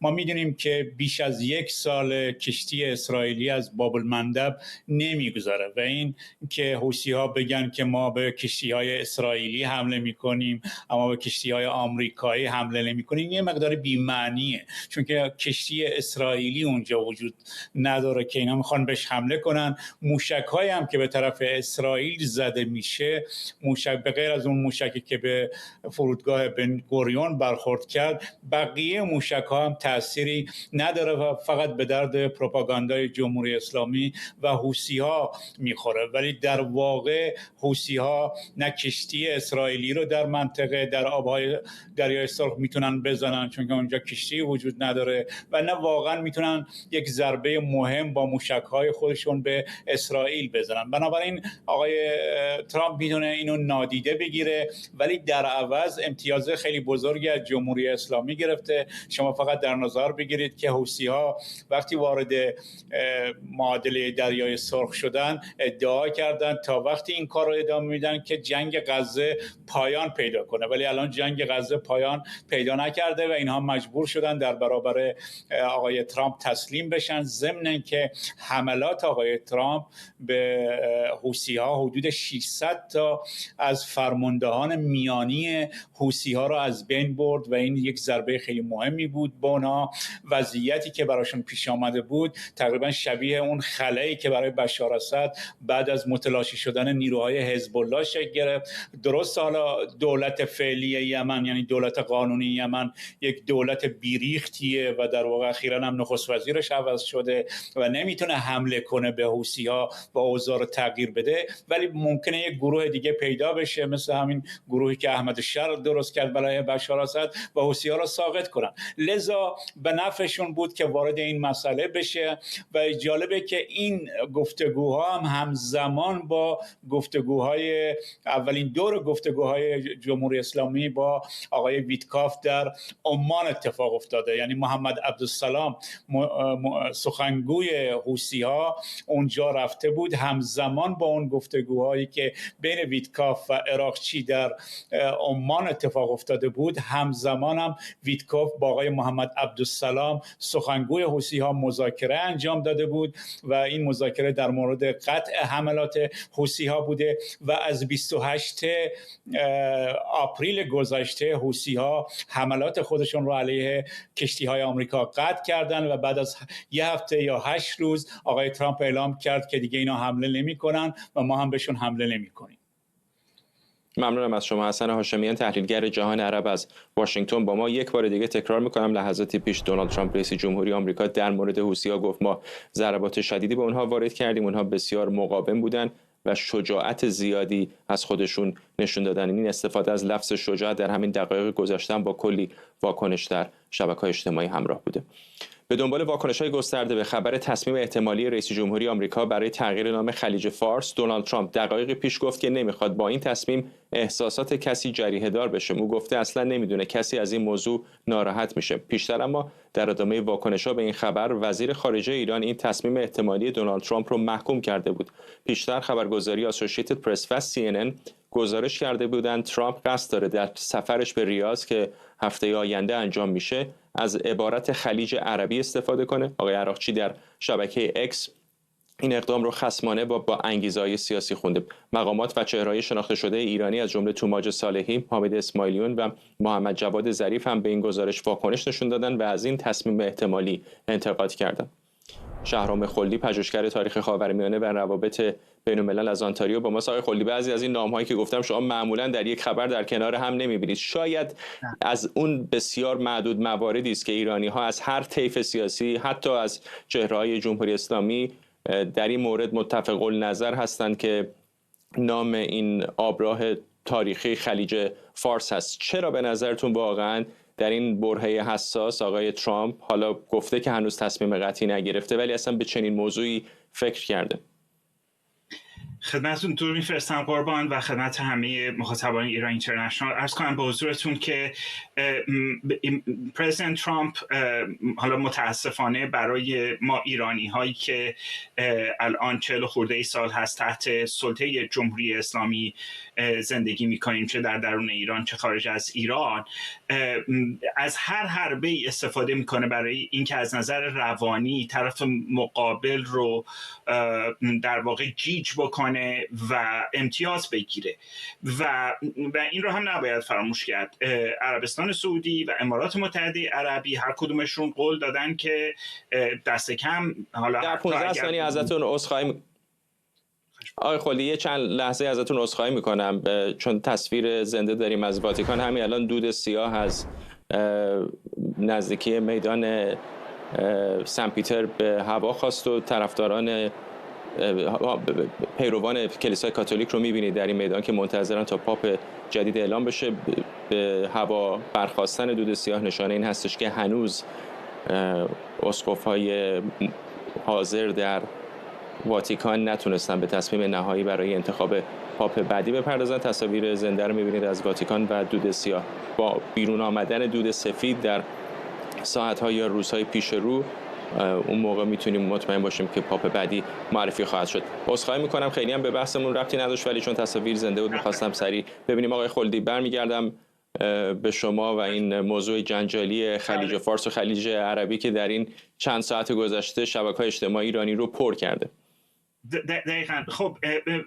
S9: ما میدونیم که بیش از 1 سال کشتی اسرائیلی از باب المندب نمیگذره و این که حوثی‌ها بگن که ما به کشتی‌های اسرائیلی حمله میکنیم اما به کشتی‌های آمریکایی حمله نمیکنیم یه مقدار بی‌معنیه، چون که کشتی اسرائیلی اونجا وجود نداره که اینا میخوان بهش حمله کنن. موشک‌هایی هم که به طرف اسرائیل زده میشه، موشک به غیر از اون موشکی که به فرودگاه بن گوریون برخورد کرد، بقیه موشک‌ها هم تأثیری نداره و فقط به درد پروپاگاندای جمهوری اسلامی و حوثی‌ها میخوره. ولی در واقع حوثی‌ها نه کشتی اسرائیلی رو در منطقه در آبهای دریای سرخ میتونن بزنن چون که اونجا کشتی وجود نداره و نه واقعا میتونن یک ضربه مهم با موشک‌های خودشون به اسرائیل بزنن. بنابراین آقای ترامپ میتونه اینو نادیده بگیره ولی در عوض امتیاز خیلی بزرگی از جمهوری اسلامی گرفته. شما فقط در نظر بگیرید که حوثی‌ها وقتی وارد معادله دریای سرخ شدن ادعا کردن تا وقتی این کار رو ادامه میدن که جنگ غزه پایان پیدا کنه، ولی الان جنگ غزه پایان پیدا نکرده و اینها مجبور شدن در برابر آقای ترامپ تسلیم بشن. ضمن اینکه حملات آقای ترامپ به حوثی‌ها حدود 600 تا از فرماندهان میانی حوثی‌ها رو از بین برد و این یک ضربه خیلی مهمی بود به اونها. وضعیتی که براشون پیش آمده بود تقریبا شبیه اون خلایی که برای بشار اسد بعد از متلاشی شدن نیروهای حزب الله شکل گرفت. درست حالا دولت فعلی یمن یعنی دولت قانونی یمن یک دولت بیریختیه و در واقع اخیراً هم نخست وزیرش عوض شده و نمیتونه حمله کنه به حوثی‌ها و اوضاع رو تغییر بده، ولی ممکنه یک گروه دیگه پیدا بشه مثل همین گروهی که احمد شر درست کرد برای بشار اسد و حوثی‌ها را ساقط کنن. لذا به نفعشون بود که وارد این مسئله بشه و جالبه که این گفتگوها هم همزمان با گفتگوهای اولین دور گفتگوهای جمهوری اسلامی با آقای ویتکاف در عمان اتفاق افتاده. یعنی محمد عبدالسلام سخنگوی حوثی‌ها اونجا رفته بود، همزمان با اون گفتگوهایی که بین ویتکاف و عراقچی در عمان اتفاق افتاده بود، همزمان هم ویتکاف با آقای محمد عبدالسلام سخنگوی حوثی‌ها مذاکره انجام داده بود و این مذاکره در مورد قطع حملات حوثی‌ها بوده و از 28 آپریل گذشته حوثی‌ها حملات خودشون رو علیه کشتی‌های آمریکا قطع کردن و بعد از یه هفته یا 8 روز آقای ترامپ اعلام کرد که دیگه اینا حمله نمی‌کنن و ما هم بهشون حمله نمی‌کنیم.
S1: ممنونم از شما حسن هاشمیان، تحلیلگر جهان عرب از واشنگتن. با ما یک بار دیگه تکرار میکنم لحظاتی پیش دونالد ترامپ رئیس جمهوری آمریکا در مورد حوثی‌ها گفت ما ضربات شدیدی به اونها وارد کردیم، اونها بسیار مقاوم بودن و شجاعت زیادی از خودشون نشون دادن. این استفاده از لفظ شجاعت در همین دقایق گذشته با کلی واکنش در شبکه‌های اجتماعی همراه بوده. به دنبال واکنش‌های گسترده به خبر تصمیم احتمالی رئیس جمهوری آمریکا برای تغییر نام خلیج فارس، دونالد ترامپ دقایقی پیش گفت که نمیخواد با این تصمیم احساسات کسی جریحه دار بشه. او گفته اصلا نمیدونه کسی از این موضوع ناراحت میشه. پیشتر اما در ادامه واکنش‌ها به این خبر، وزیر خارجه ایران این تصمیم احتمالی دونالد ترامپ رو محکوم کرده بود. پیشتر خبرگزاری اسوسییتد پرس و CNN گزارش کرده بودند ترامپ قصد داره در سفرش به ریاض که هفته آینده انجام میشه از عبارت خلیج عربی استفاده کنه. آقای عراقچی در شبکه اکس این اقدام رو خصمانه با انگیزه‌های سیاسی خونده. مقامات و چهره‌های شناخته شده ایرانی از جمله توماج صالحی، حامد اسماعیلیون و محمد جواد ظریف هم به این گزارش واکنش نشون دادن و از این تصمیم احتمالی انتقاد کردند. شهرام خلدی، پژوهشگر تاریخ خاورمیانه و روابط بین‌الملل از آنتاریو با ما. آقای خلدی، بعضی از این نام‌هایی که گفتم شما معمولا در یک خبر در کنار هم نمی‌بینید. شاید از اون بسیار معدود مواردی است که ایرانی‌ها از هر طیف سیاسی، حتی از چهره‌های جمهوری اسلامی، در این مورد متفق النظر هستند که نام این آبراه تاریخی خلیج فارس هست. چرا به نظرتون واقعاً در این برهه حساس آقای ترامپ حالا گفته که هنوز تصمیم قطعی نگرفته ولی اصلا به چنین موضوعی فکر کرده؟
S10: خدمتتون درود میفرستم قربان و خدمت همه مخاطبان ایران اینترنشنال عرض کنم به حضورتون که پرزیدنت ترامپ حالا متاسفانه برای ما ایرانی هایی که الان 40 خورده سال هست تحت سلطه جمهوری اسلامی زندگی میکنیم، چه در درون ایران چه خارج از ایران، از هر حربه استفاده میکنه برای اینکه از نظر روانی طرف مقابل رو در واقع گیج بکنه و امتیاز بگیره و این رو هم نباید فراموش کرد. عربستان سعودی و امارات متحده عربی هر کدومشون قول دادن که دست کم حالا
S1: در 15 ثانیه ازتون عذرخواهی آقای خلدی یه چند لحظه ازتون عذرخواهی میکنم چون تصویر زنده داریم از واتیکان. همین الان دود سیاه از نزدیکی میدان سن پیتر به هوا خواست و طرفداران پیروان کلیسای کاتولیک رو میبینید در این میدان که منتظرن تا پاپ جدید اعلام بشه. به هوا برخاستن دود سیاه نشانه این هستش که هنوز اسقف‌های حاضر در واتیکان نتونستن به تصمیم نهایی برای انتخاب پاپ بعدی بپردازن. تصاویر زنده رو میبینید از واتیکان و دود سیاه. با بیرون آمدن دود سفید در ساعت‌ها یا روزهای پیش رو، اون موقع میتونیم مطمئن باشیم که پاپ بعدی معرفی خواهد شد. عذرخواهی میکنم خیلی هم به بحثمون ربطی نداشت ولی چون تصاویر زنده بود میخواستم سریع ببینیم. آقای خلدی برمیگردم به شما و این موضوع جنجالی خلیج فارس و خلیج عربی که در این چند ساعت گذشته شبکه‌های اجتماعی ایرانی رو پر کرده.
S10: دقیقاً. خب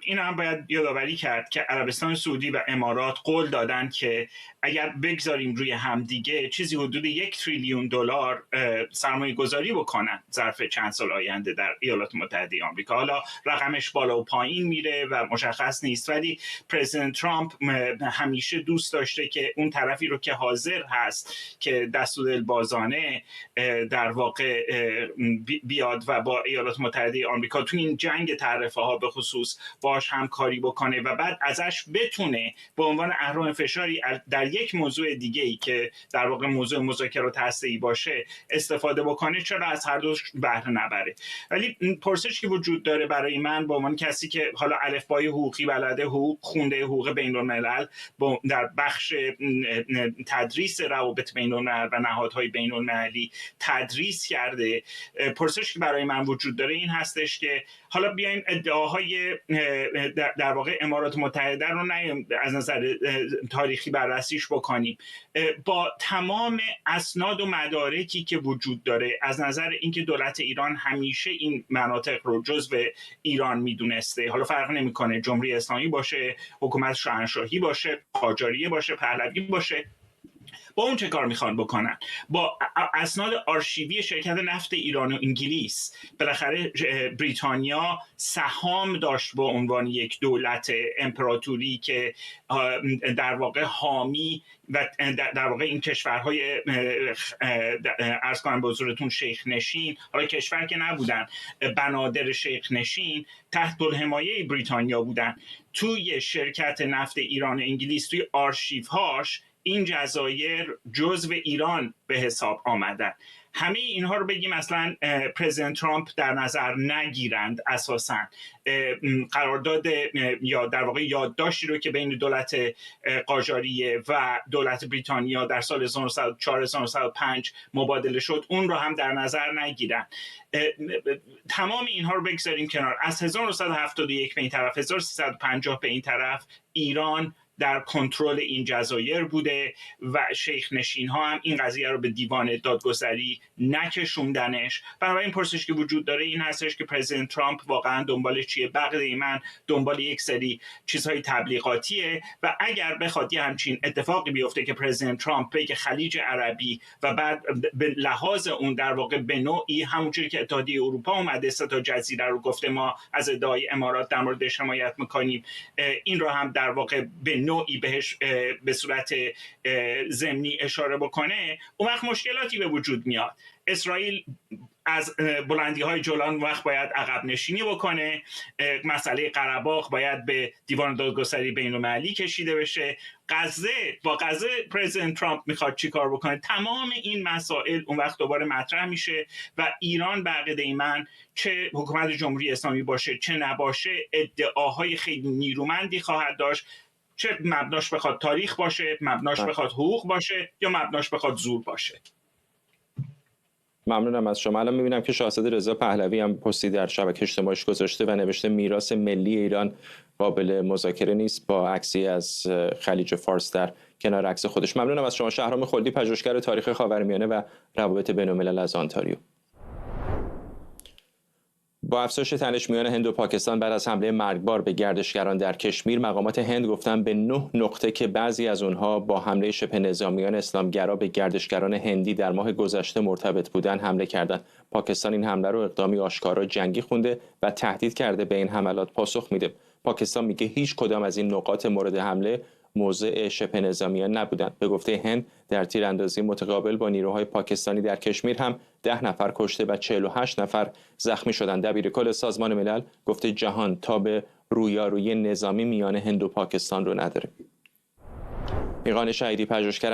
S10: این هم باید یادآوری کرد که عربستان سعودی و امارات قول دادن که اگر بگذاریم روی همدیگه چیزی حدود $1 تریلیون سرمایه گذاری بکنن ظرف چند سال آینده در ایالات متحده آمریکا. حالا رقمش بالا و پایین میره و مشخص نیست، ولی پرزیدنت ترامپ همیشه دوست داشته که اون طرفی رو که حاضر هست که دست و دل بازانه در واقع بیاد و با ایالات متحده آمریکا تو این جنگ جنگ تعرفه ها به خصوص باش همکاری بکنه و بعد ازش بتونه به عنوان اهرم فشاری در یک موضوع دیگه ای که در واقع موضوع مذاکرات هسته‌ای باشه استفاده بکنه، چرا از هر دوش بهره نبره؟ ولی پرسش که وجود داره برای من به عنوان کسی که حالا الفبای حقوقی بلده، حقوق خونده، حقوق بین‌الملل در بخش تدریس روابط بین‌الملل و نهادهای بین‌المللی تدریس کرده، پرسش که برای من وجود داره این هستش که حالا بیایم ادعاهای در واقع امارات متحده رو نه از نظر تاریخی بررسیش بکنیم، با تمام اسناد و مدارکی که وجود داره از نظر اینکه دولت ایران همیشه این مناطق رو جزو ایران میدونسته، حالا فرق نمیکنه جمهوری اسلامی باشه، حکومت شاهنشاهی باشه، قاجاریه باشه، پهلوی باشه، با اون چه کار میخوان بکنن؟ با اسناد آرشیوی شرکت نفت ایران و انگلیس. بالاخره بریتانیا سهام داشت به عنوان یک دولت امپراتوری که در واقع حامی و در واقع این کشورهای عرض کنم به حضورتون شیخ نشین، حالا کشور که نبودن، بنادر شیخ نشین تحت الحمایه بریتانیا بودن. توی شرکت نفت ایران و انگلیس توی آرشیوهاش این جزایر جزو ایران به حساب آمدن. همه اینها رو بگیم اصلا پرزیدنت ترامپ در نظر نگیرند، اساساً قرارداد یا در واقع یادداشتی رو که بین دولت قاجاریه و دولت بریتانیا در سال 1904-1905 مبادله شد اون رو هم در نظر نگیرن. تمام اینها رو بگذاریم کنار. از 1971 به این طرف، 1350 به این طرف ایران در کنترل این جزایر بوده و شیخ نشین ها هم این قضیه رو به دیوان دادگستری نکشوندنش. بنابراین پرسش که وجود داره این هستش که پرزیدنت ترامپ واقعا دنبال چیه؟ بقیه من دنبال یک سری چیزهای تبلیغاتیه و اگر بخواد یه همچین اتفاقی بیفته که پرزیدنت ترامپ بگه خلیج عربی و بعد به لحاظ اون در واقع به نوعی همونجوری که اتحادیه اروپا اومده 3 تا جزیره رو گفته ما از ادعای امارات در موردش حمایت میکنیم، این رو هم در واقع به نوعی بهش به صورت ضمنی اشاره بکنه، اون وقت مشکلاتی به وجود میاد. اسرائیل از بلندی‌های جولان وقت باید عقب نشینی بکنه، مسئله قره‌باغ باید به دیوان دادگستری بین‌المللی کشیده بشه، با غزه پرزیدنت ترامپ میخواد چی کار بکنه. تمام این مسائل اون وقت دوباره مطرح میشه و ایران به عقیده من چه حکومت جمهوری اسلامی باشه چه نباشه ادعاهای خیلی نیرومندی خواهد داشت، چه مبناش بخواد تاریخ باشه، مبناش بخواد حقوق باشه یا مبناش بخواد زور باشه.
S1: ممنونم از شما. الان میبینم که شاهزاده رضا پهلوی هم پستی در شبکه اجتماعیش گذاشته و نوشته میراث ملی ایران قابل مذاکره نیست، با عکسی از خلیج فارس در کنار عکس خودش. ممنونم از شما. شهرام خلدی، پژوهشگر تاریخ خاورمیانه و روابط بین‌الملل از آنتاریو. با افزایش تنش میان هند و پاکستان بعد از حمله مرگبار به گردشگران در کشمیر، مقامات هند گفتن به 9 نقطه که بعضی از اونها با حمله شبه نظامیان اسلامگرا به گردشگران هندی در ماه گذشته مرتبط بودن حمله کردند. پاکستان این حمله رو اقدامی آشکارا جنگی خونده و تهدید کرده به این حملات پاسخ میده. پاکستان میگه هیچ کدام از این نقاط مورد حمله موضع شبه نظامیان نبودند. به گفته هند در تیراندازی متقابل با نیروهای پاکستانی در کشمیر هم 10 نفر کشته و 48 نفر زخمی شدند. دبیرکل سازمان ملل گفته جهان تا به رویارویی نظامی میان هند و پاکستان رو نداره. میقان شهیدی، پژوهشگر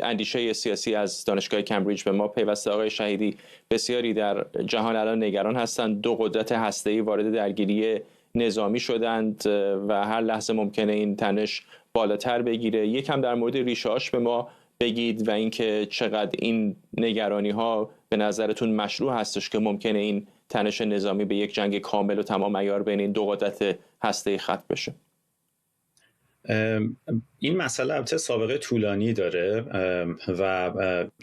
S1: اندیشه سیاسی از دانشگاه کمبریج به ما پیوسته. آقای شهیدی، بسیاری در جهان الان نگران هستند 2 قدرت هسته‌ای وارد درگیری نظامی شدند و هر لحظه ممکنه این تنش بالاتر بگیره. یکم در مورد ریشه‌هاش به ما بگید و اینکه چقدر این نگرانی ها به نظرتون مشروع هستش که ممکنه این تنش نظامی به یک جنگ کامل و تمام عیار بین این 2 قدرت هسته‌ای ختم بشه.
S11: این مسئله البته سابقه طولانی داره و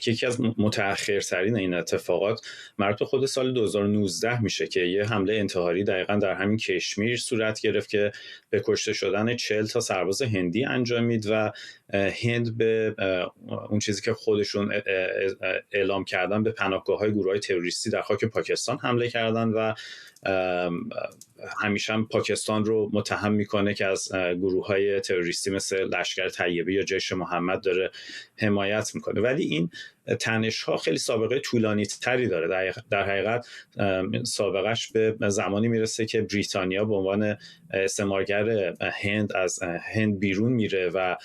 S11: یکی از متأخرترین این اتفاقات مربوط به خود سال 2019 میشه که یه حمله انتحاری دقیقاً در همین کشمیر صورت گرفت که به کشته شدن 40 تا سرباز هندی انجامید و هند به اون چیزی که خودشون اعلام کردن به پناهگاه‌های گروه‌های تروریستی در خاک پاکستان حمله کردن و همیشه هم پاکستان رو متهم میکنه که از گروه‌های تروریستی مثل لشکر طیبه یا جیش محمد داره حمایت میکنه. ولی این تنش ها خیلی سابقه طولانی تری داره. در حقیقت سابقهش به زمانی میرسه که بریتانیا به عنوان استعمارگر هند از هند بیرون میره و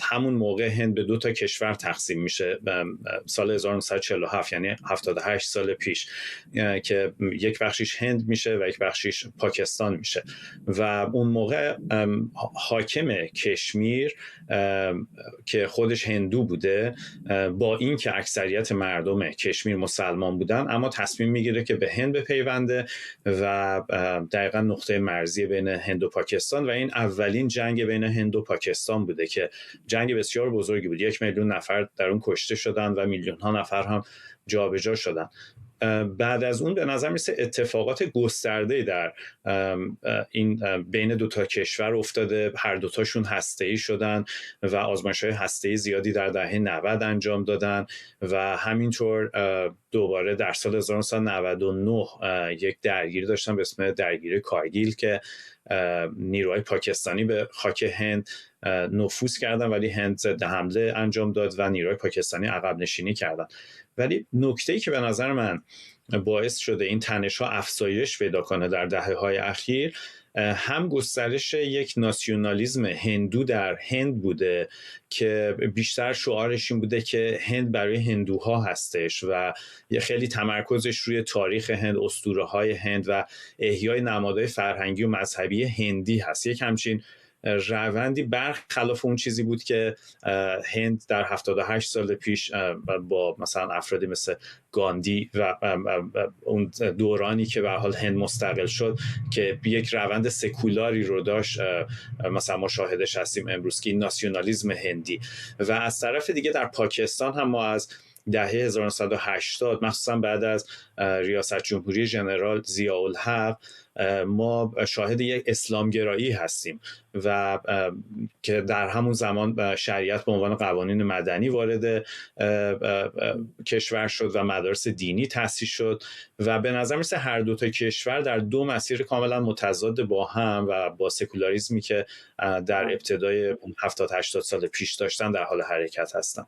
S11: همون موقع هند به 2 تا کشور تقسیم میشه سال 1947، یعنی 78 سال پیش، که یک بخشیش هند میشه و یک بخشیش پاکستان میشه. و اون موقع حاکم کشمیر که خودش هندو بوده، با این که اکثریت مردم کشمیر مسلمان بودن، اما تصمیم میگیره که به هند بپیونده و دقیقا نقطه مرزی بین هند و پاکستان، و این اولین جنگ بین هند و پاکستان بوده که جنگ بسیار بزرگی بود. 1 میلیون نفر در اون کشته شدن و میلیون ها نفر هم جابجا شدن. بعد از اون به نظر میرسه اتفاقات گسترده‌ای در این بین 2 تا کشور افتاده. هر دوتاشون هسته‌ای شدن و آزمایش‌های هسته‌ای زیادی در دهه 90 انجام دادن و همینطور دوباره در سال 1999 یک درگیری داشتن به اسم درگیری کارگیل که نیروهای پاکستانی به خاک هند نفوذ کردن، ولی هند ضد حمله انجام داد و نیروهای پاکستانی عقب نشینی کردن. ولی نکته‌ای که به نظر من باعث شده این تنش‌ها افزایش پیدا کنه در دهه‌های اخیر، هم گسترش یک ناسیونالیسم هندو در هند بوده که بیشتر شعارش این بوده که هند برای هندوها هستش و یه خیلی تمرکزش روی تاریخ هند، اسطوره‌های هند و احیای نمادهای فرهنگی و مذهبی هندی هست. یک همچین روندی برخلاف اون چیزی بود که هند در 78 سال پیش با مثلا افرادی مثل گاندی و اون دورانی که به حال هند مستقل شد که یک روند سکولاری رو داشت، مثلا مشاهدش هستیم امروز که ناسیونالیسم هندی. و از طرف دیگه در پاکستان هم ما از دهه 1980 مخصوصا بعد از ریاست جمهوری ژنرال ضیاءالحق ما شاهد یک اسلامگرایی هستیم و که در همون زمان شریعت به عنوان قوانین مدنی وارد کشور شد و مدارس دینی تأسیس شد و به نظر میرسه هر 2 تا کشور در 2 مسیر کاملا متضاد با هم و با سکولاریسمی که در ابتدای 70-80 سال پیش داشتن در حال حرکت هستن.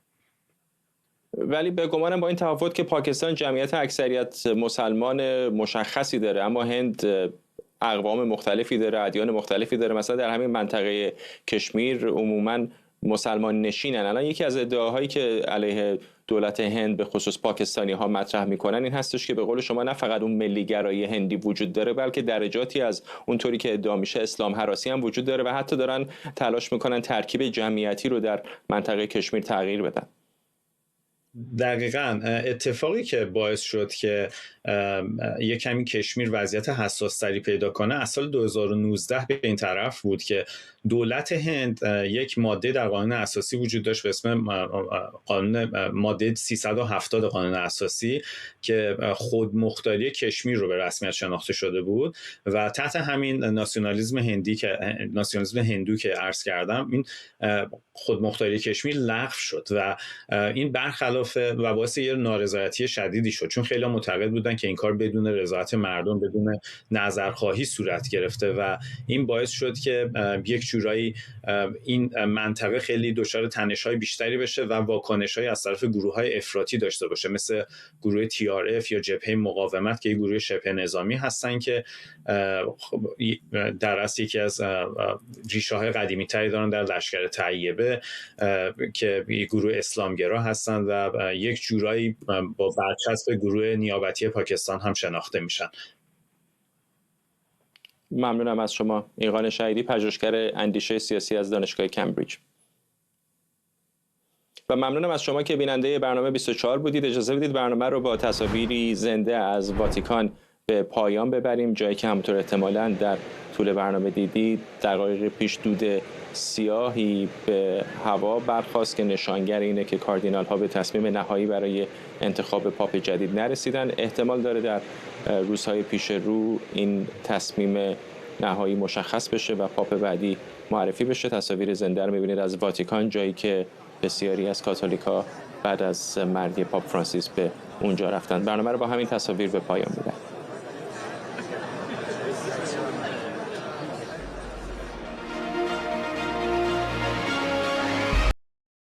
S1: ولی به گمانم با این تفاوت که پاکستان جمعیت اکثریت مسلمان مشخصی داره، اما هند اقوام مختلفی داره، ادیان مختلفی داره. مثلا در همین منطقه کشمیر عموما مسلمان نشینن. الان یکی از ادعاهایی که علیه دولت هند به خصوص پاکستانی ها مطرح میکنن این هستش که به قول شما نه فقط اون ملیگرایی هندی وجود داره، بلکه درجاتی از اونطوری که ادعا میشه اسلام هراسی هم وجود داره و حتی دارن تلاش میکنن ترکیب جمعیتی رو در منطقه کشمیر تغییر بدن.
S11: دقیقاً اتفاقی که باعث شد که یک کمی کشمیر وضعیت حساس‌تری پیدا کنه از سال 2019 به این طرف بود که دولت هند یک ماده در قانون اساسی وجود داشت به اسم قانون ماده 370 قانون اساسی که خودمختاری کشمیر رو به رسمیت شناخته شده بود و تحت همین ناسیونالیسم هندو که عرض کردم این خودمختاری کشمیر لغو شد و این برخلاف و باعث یه نارضایتی شدیدی شد، چون خیلی معتقد بودن که این کار بدون رضایت مردم، بدون نظرخواهی صورت گرفته و این باعث شد که یک جورایی این منطقه خیلی دچار تنش‌های بیشتری بشه و واکنش‌های از طرف گروه‌های افراطی داشته باشه، مثل گروه TRF یا جبهه مقاومت که یک گروه شبه نظامی هستن که در اصل یکی از ریشه‌های قدیمی‌تری دارن در لشکر طیبه که یک گروه اسلامگرا هستن و یک جورایی با برچسب گروه نیابتی پاکستان هم شناخته میشن.
S1: ممنونم از شما ایقان شهیدی، پژوهشگر اندیشه سیاسی از دانشگاه کمبریج. و ممنونم از شما که بیننده برنامه 24 بودید. اجازه بدید برنامه رو با تصاویری زنده از واتیکان به پایان ببریم، جایی که همونطور احتمالاً در طول برنامه دیدید دقایق پیش دود سیاهی به هوا برخاست که نشانگر اینه که کاردینال ها به تصمیم نهایی برای انتخاب پاپ جدید نرسیدن. احتمال داره در روزهای پیش رو این تصمیم نهایی مشخص بشه و پاپ بعدی معرفی بشه. تصاویر زنده رو می‌بینید از واتیکان، جایی که بسیاری از کاتولیکا بعد از مرگ پاپ فرانسیس به اونجا رفتن. برنامه رو با همین تصاویر به پایان می‌بریم.